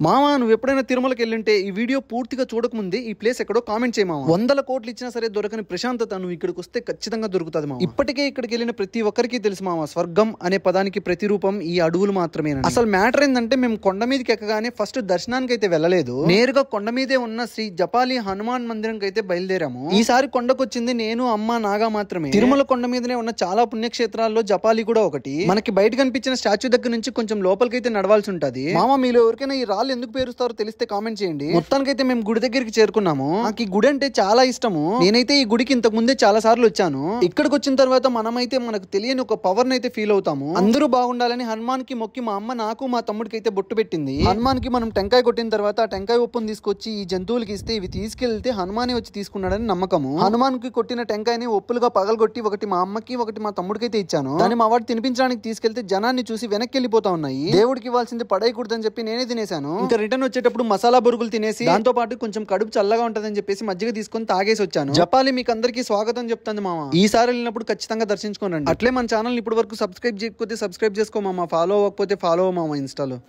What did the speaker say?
మామ నువ్వు ఎప్పుడైనా తిరుమలకి వెళ్ళింటే ఈ వీడియో పూర్తిగా చూడకముందే ఈ ప్లేస్ ఎక్కడో కామెంట్ చేయమావా. 100 కోట్లు ఇచ్చినా సరే దొరకని ప్రశాంతత నువ్వు ఇక్కడికి వస్తే ఖచ్చితంగా దొరుకుతుంది మామ. ఇప్పటికే ఇక్కడికి వెళ్ళిన ప్రతి ఒక్కరికి తెలుసు మామ, స్వర్గం అనే పదానికి ప్రతిరూపం ఈ అడవులు మాత్రమే. అసలు మ్యాటర్ ఏంటంటే మేము కొండ మీదకి ఎక్కగానే ఫస్ట్ దర్శనానికి అయితే వెళ్ళలేదు, నేరుగా కొండ మీదే ఉన్న శ్రీ జపాలి హనుమాన్ మందిరంకి అయితే బయలుదేరాము. ఈసారి కొండకు వచ్చింది నేను, అమ్మ, నాగా మాత్రమే. తిరుమల కొండ మీదనే ఉన్న చాలా పుణ్యక్షేత్రాల్లో జపాలి కూడా ఒకటి. మనకి బయట కనిపించిన స్టాచ్యూ దగ్గర నుంచి కొంచెం లోపలికైతే నడవాల్సి ఉంటది. మామ మీలో ఎవరికైనా ఈ రాళ్ళు ఎందుకు పేరుస్తారో తెలిస్తే కామెంట్ చేయండి. మొత్తానికైతే మేము గుడి దగ్గరికి చేరుకున్నాము. నాకు ఈ గుడి అంటే చాలా ఇష్టము. నేనైతే ఈ గుడికి ఇంతకు ముందే చాలా సార్లు వచ్చాను. ఇక్కడికి వచ్చిన తర్వాత మనమైతే మనకు తెలియని ఒక పవర్ అయితే ఫీల్ అవుతాము. అందరూ బాగుండాలని హనుమాన్ కి మొక్కి మా అమ్మ నాకు మా తమ్ముడికి అయితే బొట్టు పెట్టింది. హనుమాన్ కి మనం టెంకాయ కొట్టిన తర్వాత ఆ టెంకాయ ఉప్పును తీసుకొచ్చి ఈ జంతువులకి ఇస్తే ఇవి తీసుకెళ్తే హనుమానే వచ్చి తీసుకున్నాడని నమ్మకము. హనుమాన్ కి కొట్టిన టెంకాయని ఒప్పులుగా పగలగొట్టి ఒకటి మా అమ్మకి ఒకటి మా తమ్ముడికి అయితే ఇచ్చాను. దాన్ని మా వాడు తినిపించడానికి తీసుకెళ్తే జనాన్ని చూసి వెనక్కి వెళ్ళిపోతా ఉన్నాయి. దేవుడికి ఇవ్వాల్సింది పడేయకూడదని చెప్పి నేనే తినేశాను. ఇంకా రిటర్న్ వచ్చేటప్పుడు మసాలా బొరుగులు తినేసి దాంతో పాటు కొంచెం కడుపు చల్లగా ఉంటదని చెప్పేసి మజ్జిగ తీసుకొని తాగేసి వచ్చాను. జపాలి మీకు అందరికీ స్వాగతం చెప్తుంది మామ. ఈసారి వెళ్ళినప్పుడు ఖచ్చితంగా దర్శించుకోనండి. అట్లే మన ఛానల్ ఇప్పటి వరకు సబ్స్క్రైబ్ చేయకపోతే సబ్స్క్రైబ్ చేసుకో మామ, ఫాలో అవ్వకపోతే ఫాలో మామ ఇన్స్టాలో.